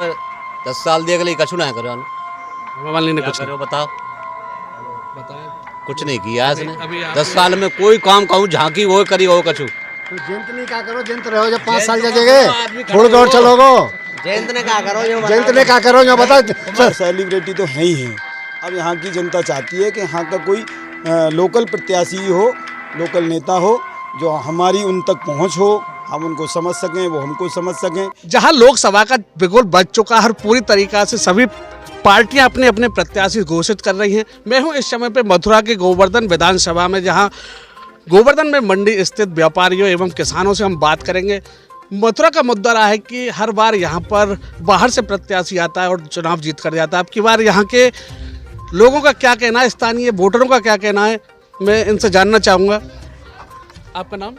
10 साल दिए गए कछु ना करो मालिनी ने क्या कुछ करो बताओ बताया कुछ नहीं किया इसने अभी 10 साल में कोई काम कहूँ झांकी वो करी वो कछु तो जयंत नहीं क्या करो, जयंत रहो जब 5 साल जगह थोड़ी दौड़ चलोगो। जयंत ने क्या करो जयंत ने क्या करो जो बता। सर सेलिब्रिटी तो है ही है। अब यहाँ की जनता चाहती है कि यहाँ का कोई लोकल प्रत्याशी हो, लोकल नेता हो, जो हमारी उन तक पहुँच हो, हम उनको समझ सकें, वो हमको समझ सकें। जहां लोकसभा का बिगुल बज चुका, हर पूरी तरीका से सभी पार्टियां अपने अपने प्रत्याशी घोषित कर रही हैं। मैं हूं इस समय पे मथुरा के गोवर्धन विधानसभा में, जहां गोवर्धन में मंडी स्थित व्यापारियों एवं किसानों से हम बात करेंगे। मथुरा का मुद्दा रहा है कि हर बार यहां पर बाहर से प्रत्याशी आता है और चुनाव जीत कर जाता है। अब की बार यहाँ के लोगों का क्या कहना है, स्थानीय वोटरों का क्या कहना है, मैं इनसे जानना चाहूँगा। आपका नाम?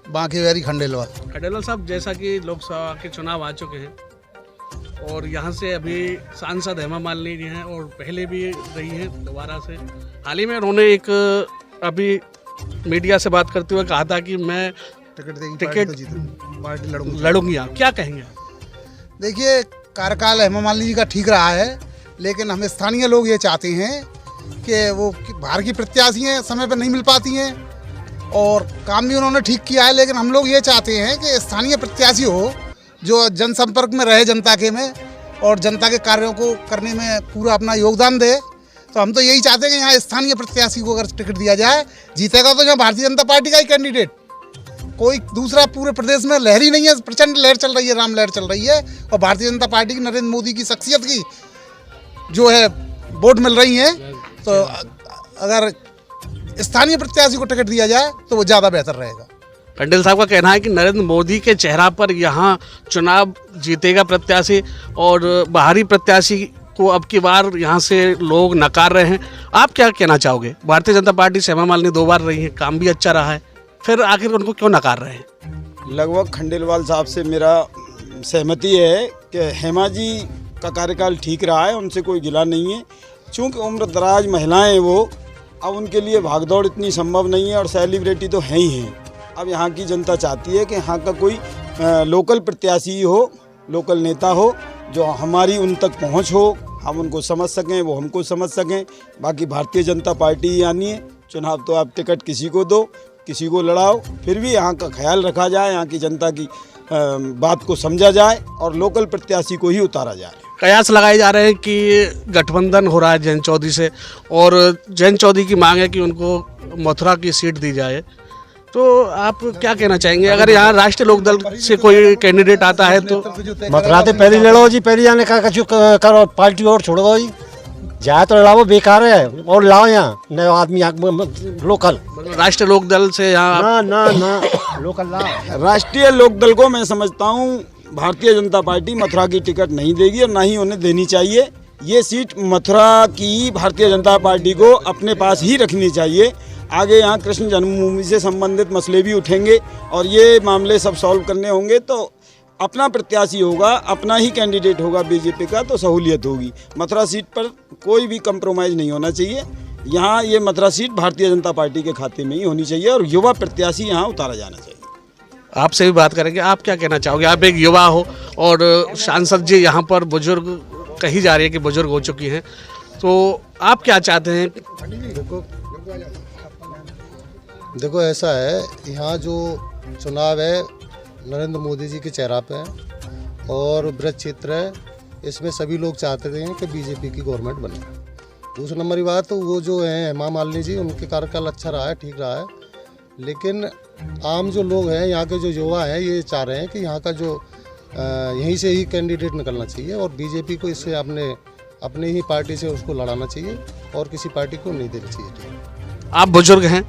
बाकी वेरी खंडेलवाल। खंडेलवाल साहब, जैसा कि लोकसभा के चुनाव आ चुके हैं और यहाँ से अभी सांसद हेमा मालिनी जी हैं और पहले भी रही हैं दोबारा से। हाल ही में उन्होंने एक अभी मीडिया से बात करते हुए कहा था कि मैं टिकट पार्टी लड़ूंगी। आप क्या कहेंगे? देखिए, कार्यकाल हेमा मालिनी जी का ठीक रहा है, लेकिन हम स्थानीय लोग ये चाहते हैं कि वो बाहर की प्रत्याशी हैं, समय पर नहीं मिल पाती हैं और काम भी उन्होंने ठीक किया है, लेकिन हम लोग ये चाहते हैं कि स्थानीय प्रत्याशी हो जो जनसंपर्क में रहे जनता के में और जनता के कार्यों को करने में पूरा अपना योगदान दे। तो हम तो यही चाहते हैं कि यहाँ स्थानीय प्रत्याशी को अगर टिकट दिया जाए, जीतेगा तो यहाँ भारतीय जनता पार्टी का ही कैंडिडेट, कोई दूसरा पूरे प्रदेश में लहर ही नहीं है। प्रचंड लहर चल रही है, राम लहर चल रही है और भारतीय जनता पार्टी की नरेंद्र मोदी की शख्सियत की जो है वोट मिल रही है। तो अगर स्थानीय प्रत्याशी को टिकट दिया जाए तो वो ज़्यादा बेहतर रहेगा। खंडेल साहब का कहना है कि नरेंद्र मोदी के चेहरा पर यहाँ चुनाव जीतेगा प्रत्याशी और बाहरी प्रत्याशी को अब की बार यहाँ से लोग नकार रहे हैं। आप क्या कहना चाहोगे? भारतीय जनता पार्टी से हेमा मालिनी 2 बार रही है, काम भी अच्छा रहा है, फिर आखिर उनको क्यों नकार रहे हैं? लगभग खंडेलवाल साहब से मेरा सहमति है कि हेमा जी का कार्यकाल ठीक रहा है, उनसे कोई गिला नहीं है। चूँकि उम्र दराज महिलाएँ वो, अब उनके लिए भागदौड़ इतनी संभव नहीं है और सेलिब्रिटी तो है ही हैं। अब यहाँ की जनता चाहती है कि यहाँ का कोई लोकल प्रत्याशी हो, लोकल नेता हो, जो हमारी उन तक पहुँच हो, हम उनको समझ सकें, वो हमको समझ सकें। बाकी भारतीय जनता पार्टी आनी है, चुनाव तो आप टिकट किसी को दो, किसी को लड़ाओ, फिर भी यहाँ का ख्याल रखा जाए, यहाँ की जनता की बात को समझा जाए और लोकल प्रत्याशी को ही उतारा जाए। कयास लगाए जा रहे हैं कि गठबंधन हो रहा है जयंत चौधरी से और जयंत चौधरी की मांग है कि उनको मथुरा की सीट दी जाए। तो आप क्या कहना चाहेंगे? अगर यहाँ राष्ट्रीय लोकदल से कोई कैंडिडेट आता है तो मथुरा से पहले लड़ो जी, पहले जाने का कछु करो, पार्टी और छोड़ो जी, जाए तो लड़ाओ, बेकार है और लाओ यहाँ नए आदमी लोकल। राष्ट्रीय लोकदल से यहाँ ना ना ना लोकल लाओ। राष्ट्रीय लोकदल को मैं समझता हूँ भारतीय जनता पार्टी मथुरा की टिकट नहीं देगी और ना ही उन्हें देनी चाहिए। ये सीट मथुरा की भारतीय जनता पार्टी को अपने पास ही रखनी चाहिए। आगे यहाँ कृष्ण जन्मभूमि से संबंधित मसले भी उठेंगे और ये मामले सब सॉल्व करने होंगे, तो अपना प्रत्याशी होगा, अपना ही कैंडिडेट होगा बीजेपी का, तो सहूलियत होगी। मथुरा सीट पर कोई भी कंप्रोमाइज़ नहीं होना चाहिए। यहाँ ये मथुरा सीट भारतीय जनता पार्टी के खाते में ही होनी चाहिए और युवा प्रत्याशी यहाँ उतारा जाना चाहिए। आपसे भी बात करेंगे। आप क्या कहना चाहोगे? आप एक युवा हो और सांसद जी यहाँ पर बुजुर्ग कही जा रही है कि बुजुर्ग हो चुकी हैं, तो आप क्या चाहते हैं? देखो ऐसा है, यहाँ जो चुनाव है नरेंद्र मोदी जी के चेहरा पे है और ब्रज क्षेत्र है, इसमें सभी लोग चाहते हैं कि बीजेपी की गवर्नमेंट बने। दूसरी नंबर की बात, तो वो जो है हेमा मालिनी जी, उनके कार्यकाल अच्छा रहा है, ठीक रहा है, लेकिन आम जो लोग हैं, यहाँ के जो युवा हैं, ये चाह रहे हैं कि यहाँ का जो यहीं से ही कैंडिडेट निकलना चाहिए और बीजेपी को इससे अपने ही पार्टी से उसको लड़ाना चाहिए और किसी पार्टी को नहीं देना चाहिए। आप बुजुर्ग हैं,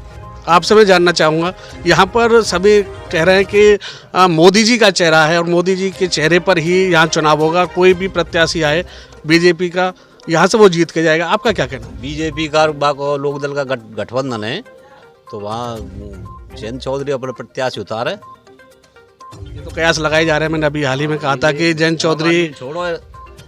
आपसे मैं जानना चाहूँगा, यहाँ पर सभी कह रहे हैं कि मोदी जी का चेहरा है और मोदी जी के चेहरे पर ही यहाँ चुनाव होगा, कोई भी प्रत्याशी आए बीजेपी का यहाँ से वो जीत के जाएगा। आपका क्या कहना? बीजेपी का लोकदल का गठबंधन है, तो वहाँ जयंत चौधरी अपने प्रत्याशी उतारे। ये तो कयास लगाए जा रहे हैं। मैंने अभी हाल ही में कहा था कि जयंत चौधरी छोड़ो,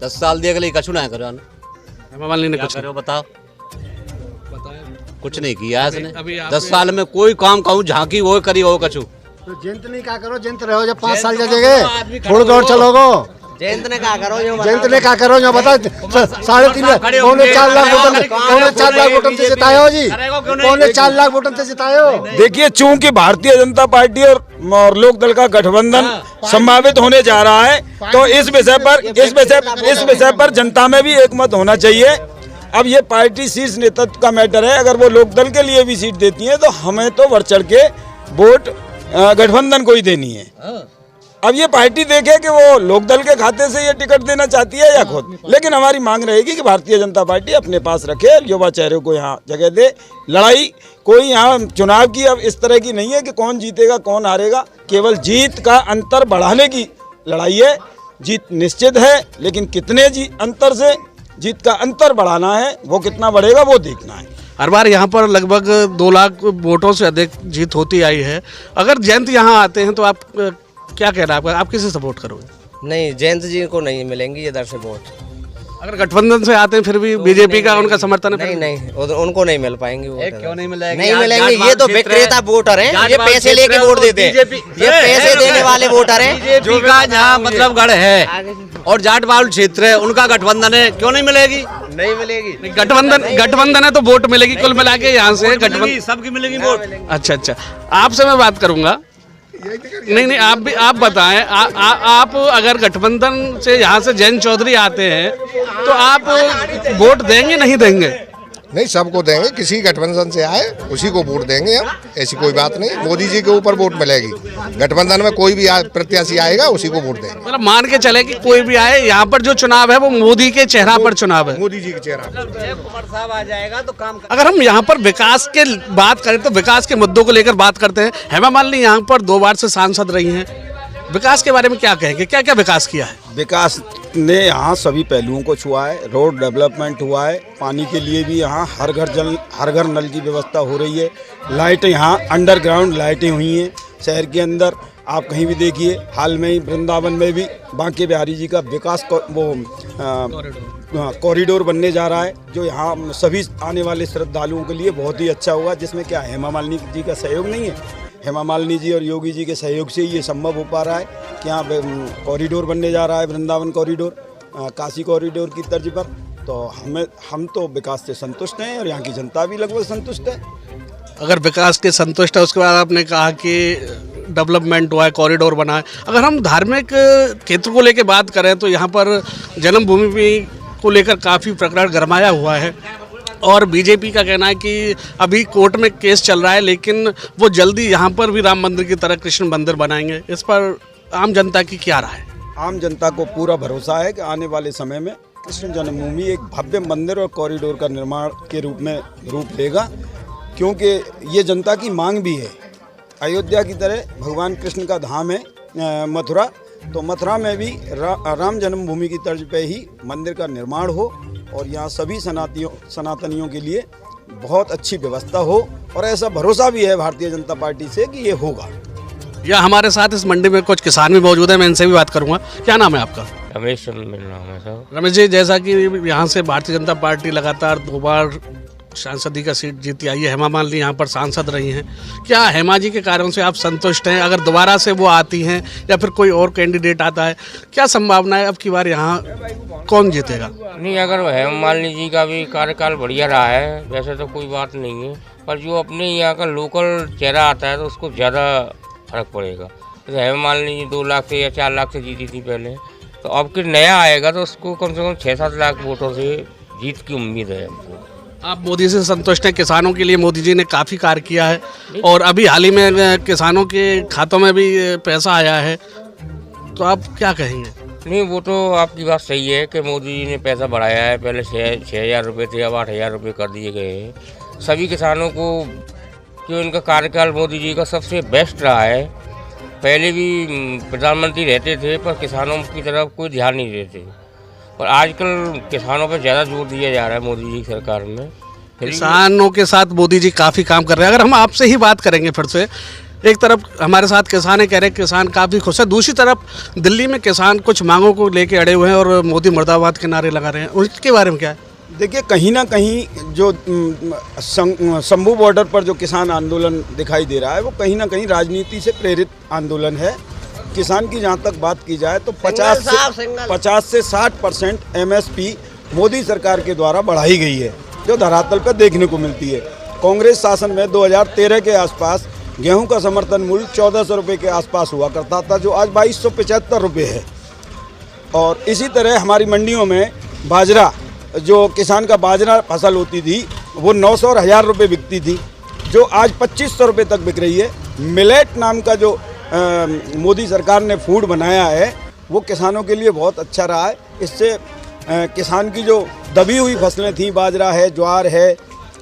10 साल दिए गए कछु ना करो हेमा मालिनी ने कुछ करो बताओ बताया कुछ नहीं किया इसने। अभी 10 साल में कोई काम कहूँ झांकी वो करी वो कछु। तो जयंत नहीं क्या करो, जयंत रहो जब 5 साल जगह थोड़ी दौड़ चलोगो। जयंत ने कहा करो जो जयंत ने क्या करो जो बता 3.5 पौने 4 लाख वोटों से जिताए हो जी, पौने 4 लाख वोटों से जिताए हो। देखिए, चूंकि भारतीय जनता पार्टी और लोक दल का गठबंधन संभावित होने जा रहा है, तो इस विषय पर जनता में भी एक मत होना चाहिए। अब ये पार्टी शीर्ष नेतृत्व का मैटर है। अगर वो लोक दल के लिए भी सीट देती है तो हमें तो बढ़ चढ़ के वोट गठबंधन को ही देनी है। अब ये पार्टी देखे कि वो लोक दल के खाते से ये टिकट देना चाहती है या खुद, लेकिन हमारी मांग रहेगी कि भारतीय जनता पार्टी अपने पास रखे, युवा चेहरे को यहाँ जगह दे। लड़ाई कोई यहाँ चुनाव की अब इस तरह की नहीं है कि कौन जीतेगा कौन हारेगा, केवल जीत का अंतर बढ़ाने की लड़ाई है। जीत निश्चित है, लेकिन कितने अंतर से जीत का अंतर बढ़ाना है, वो कितना बढ़ेगा वो देखना है। हर बार यहाँ पर लगभग 2 लाख वोटों से अधिक जीत होती आई है। अगर जयंत यहाँ आते हैं तो आप क्या कहना है, आप किसे सपोर्ट करोगे? नहीं, जयंत जी को नहीं मिलेंगी इधर से वोट। अगर गठबंधन से आते हैं फिर भी बीजेपी का उनका समर्थन है? नहीं, उनको नहीं मिल पाएंगे वोट। क्यों नहीं मिलेगी? नहीं मिलेंगे, ये तो विक्रेता वोटर हैं, ये पैसे लेके वोट देते हैं, ये पैसे देने वाले वोटर हैं। बीजेपी का जहाँ मतलब गढ़ है और जाट बाहुल क्षेत्र है, उनका गठबंधन है, क्यों नहीं मिलेगी? नहीं मिलेगी। गठबंधन है तो वोट मिलेगी कुल मिला के यहाँ से गठबंधन सबकी मिलेगी वोट। अच्छा, आपसे मैं बात करूंगा। नहीं, आप बताएं, आप अगर गठबंधन से यहाँ से जयंत चौधरी आते हैं तो आप वोट देंगे नहीं देंगे? नहीं, सबको देंगे, किसी गठबंधन से आए उसी को वोट देंगे हम, ऐसी कोई बात नहीं। मोदी जी के ऊपर वोट मिलेगी, गठबंधन में कोई भी प्रत्याशी आएगा उसी को वोट देंगे। मतलब मान के चले कि कोई भी आए, यहाँ पर जो चुनाव है वो मोदी के चेहरा पर चुनाव है, मोदी जी के चेहरा पर। कुमार साहब आ जाएगा तो काम। अगर हम यहाँ पर विकास के बात करें तो विकास के मुद्दों को लेकर बात करते हैं। हेमा मालिनी यहाँ पर 2 बार से सांसद रही हैं, विकास के बारे में क्या कहेंगे? क्या क्या विकास किया है? विकास ने यहाँ सभी पहलुओं को छुआ है। रोड डेवलपमेंट हुआ है, पानी के लिए भी यहाँ हर घर नल की व्यवस्था हो रही है। लाइटें यहाँ अंडरग्राउंड लाइटें हुई हैं शहर के अंदर। आप कहीं भी देखिए, हाल में ही वृंदावन में भी बांके बिहारी जी का विकास कॉरिडोर बनने जा रहा है, जो यहाँ सभी आने वाले श्रद्धालुओं के लिए बहुत ही अच्छा होगा। जिसमें क्या हेमा मालिनी जी का सहयोग नहीं है, हेमा मालिनी जी और योगी जी के सहयोग से ही ये संभव हो पा रहा है कि यहाँ कॉरिडोर बनने जा रहा है, वृंदावन कॉरिडोर, काशी कॉरिडोर की तर्ज पर। तो हम तो विकास से संतुष्ट हैं और यहाँ की जनता भी लगभग संतुष्ट है। अगर विकास के संतुष्ट है, उसके बाद आपने कहा कि डेवलपमेंट हुआ है, कॉरिडोर बना है। अगर हम धार्मिक क्षेत्र को लेकर बात करें तो यहाँ पर जन्मभूमि को लेकर काफ़ी प्रकरण गरमाया हुआ है और बीजेपी का कहना है कि अभी कोर्ट में केस चल रहा है, लेकिन वो जल्दी यहाँ पर भी राम मंदिर की तरह कृष्ण मंदिर बनाएंगे। इस पर आम जनता की क्या राय है? आम जनता को पूरा भरोसा है कि आने वाले समय में कृष्ण जन्मभूमि एक भव्य मंदिर और कॉरिडोर का निर्माण के रूप में रूप लेगा, क्योंकि ये जनता की मांग भी है। अयोध्या की तरह भगवान कृष्ण का धाम है मथुरा, तो मथुरा में भी राम जन्मभूमि की तर्ज पे ही मंदिर का निर्माण हो और यहाँ सभी सनातनियों के लिए बहुत अच्छी व्यवस्था हो। और ऐसा भरोसा भी है भारतीय जनता पार्टी से कि ये होगा। या हमारे साथ इस मंडी में कुछ किसान भी मौजूद हैं, मैं इनसे भी बात करूंगा। क्या नाम है आपका? रमेश मेरा नाम है सर। रमेश जी, जैसा कि यहाँ से भारतीय जनता पार्टी लगातार 2 बार सांसदी का सीट जीती आई है, हेमा मालिनी यहाँ पर सांसद रही हैं, क्या हेमा जी के कार्यों से आप संतुष्ट हैं? अगर दोबारा से वो आती हैं या फिर कोई और कैंडिडेट आता है, क्या संभावना है अब की बार यहाँ कौन जीतेगा? नहीं, अगर हेमा मालिनी जी का भी कार्यकाल बढ़िया रहा है वैसे तो कोई बात नहीं है, पर जो अपने यहाँ का लोकल चेहरा आता है तो उसको ज़्यादा फर्क पड़ेगा। तो हेमा मालिनी जी 2 लाख से या 4 लाख से जीती थी पहले, तो अब कि नया आएगा तो उसको कम से कम 6-7 लाख वोटों से जीत की उम्मीद है हमको। आप मोदी से संतुष्ट हैं? किसानों के लिए मोदी जी ने काफ़ी कार्य किया है और अभी हाल ही में किसानों के खातों में भी पैसा आया है, तो आप क्या कहेंगे? नहीं, वो तो आपकी बात सही है कि मोदी जी ने पैसा बढ़ाया है। पहले 6,000 रुपये थे, अब 8,000 रुपये कर दिए गए हैं सभी किसानों को। कि उनका कार्यकाल मोदी जी का सबसे बेस्ट रहा है। पहले भी प्रधानमंत्री रहते थे पर किसानों की तरफ कोई ध्यान नहीं देते, और आजकल किसानों पर ज़्यादा जोर दिया जा रहा है मोदी जी की सरकार में। किसानों के साथ मोदी जी काफ़ी काम कर रहे हैं। अगर हम आपसे ही बात करेंगे फिर से, एक तरफ हमारे साथ किसान है, कह रहे हैं किसान काफ़ी खुश है, दूसरी तरफ दिल्ली में किसान कुछ मांगों को लेके अड़े हुए हैं और मोदी मुर्दाबाद के नारे लगा रहे हैं, उसके बारे में क्या है? देखिए, कहीं ना कहीं जो शंभू बॉर्डर पर जो किसान आंदोलन दिखाई दे रहा है वो कहीं ना कहीं राजनीति से प्रेरित आंदोलन है। किसान की जहाँ तक बात की जाए तो 50 से 60% MSP मोदी सरकार के द्वारा बढ़ाई गई है, जो धरातल पर देखने को मिलती है। कांग्रेस शासन में 2013 के आसपास गेहूं का समर्थन मूल्य 1400 रुपये के आसपास हुआ करता था, जो आज 2275 रुपये है। और इसी तरह हमारी मंडियों में बाजरा, जो किसान का बाजरा फसल होती थी, वो 900 और 1000 रुपये बिकती थी, जो आज 2500 रुपये तक बिक रही है। मिलेट नाम का जो मोदी सरकार ने फूड बनाया है, वो किसानों के लिए बहुत अच्छा रहा है। इससे किसान की जो दबी हुई फसलें थी, बाजरा है, ज्वार है,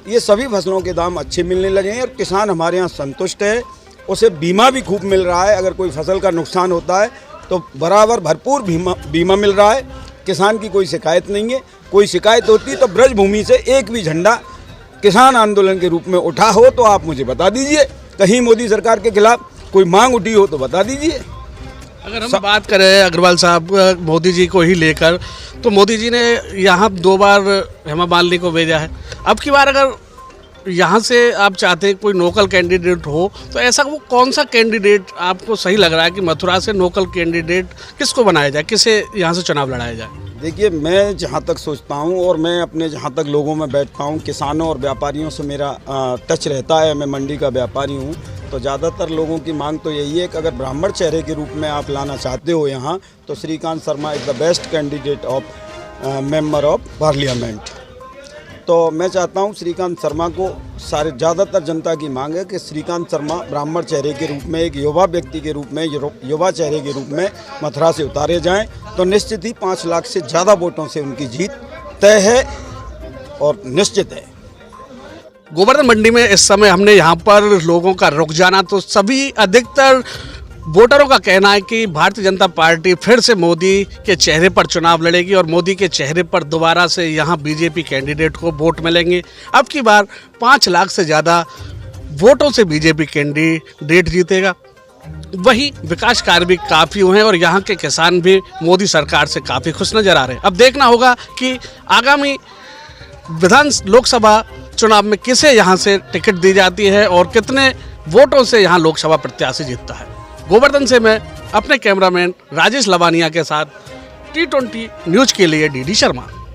ये सभी फसलों के दाम अच्छे मिलने लगे हैं और किसान हमारे यहाँ संतुष्ट है। उसे बीमा भी खूब मिल रहा है, अगर कोई फसल का नुकसान होता है तो बराबर भरपूर बीमा मिल रहा है। किसान की कोई शिकायत नहीं है। कोई शिकायत होती तो ब्रजभूमि से एक भी झंडा किसान आंदोलन के रूप में उठा हो तो आप मुझे बता दीजिए। कहीं मोदी सरकार के खिलाफ कोई मांग उठी हो तो बता दीजिए। अगर हम बात करें अग्रवाल साहब मोदी जी को ही लेकर, तो मोदी जी ने यहाँ 2 बार हेमा मालिनी को भेजा है। अब की बार अगर यहाँ से आप चाहते हैं कोई लोकल कैंडिडेट हो, तो ऐसा वो कौन सा कैंडिडेट आपको सही लग रहा है कि मथुरा से लोकल कैंडिडेट किसको बनाया जाए, किसे यहाँ से चुनाव लड़ाया जाए? देखिए, मैं जहाँ तक सोचता हूँ और मैं अपने जहाँ तक लोगों में बैठता हूँ, किसानों और व्यापारियों से मेरा टच रहता है। मैं मंडी का व्यापारी हूँ, तो ज़्यादातर लोगों की मांग तो यही है कि अगर ब्राह्मण चेहरे के रूप में आप लाना चाहते हो यहाँ, तो Shrikant Sharma is the best candidate of member of parliament. तो मैं चाहता हूँ श्रीकांत शर्मा को, सारे ज़्यादातर जनता की मांग है कि श्रीकांत शर्मा ब्राह्मण चेहरे के रूप में, एक युवा व्यक्ति के रूप में, युवा चेहरे के रूप में मथुरा से उतारे जाएं, तो निश्चित ही 5 लाख से ज़्यादा वोटों से उनकी जीत तय है और निश्चित है। गोवर्धन मंडी में इस समय हमने यहाँ पर लोगों का रुक जाना, तो सभी अधिकतर वोटरों का कहना है कि भारतीय जनता पार्टी फिर से मोदी के चेहरे पर चुनाव लड़ेगी और मोदी के चेहरे पर दोबारा से यहाँ बीजेपी कैंडिडेट को वोट मिलेंगे। अब की बार 5 लाख से ज़्यादा वोटों से बीजेपी कैंडिडेट जीतेगा। वही विकास कार्य भी काफ़ी हुए हैं और यहाँ के किसान भी मोदी सरकार से काफ़ी खुश नजर आ रहे हैं। अब देखना होगा कि आगामी लोकसभा चुनाव में किसे यहाँ से टिकट दी जाती है और कितने वोटों से यहाँ लोकसभा प्रत्याशी जीतता है। गोवर्धन से मैं अपने कैमरामैन राजेश लवानिया के साथ T20 न्यूज़ के लिए DD शर्मा।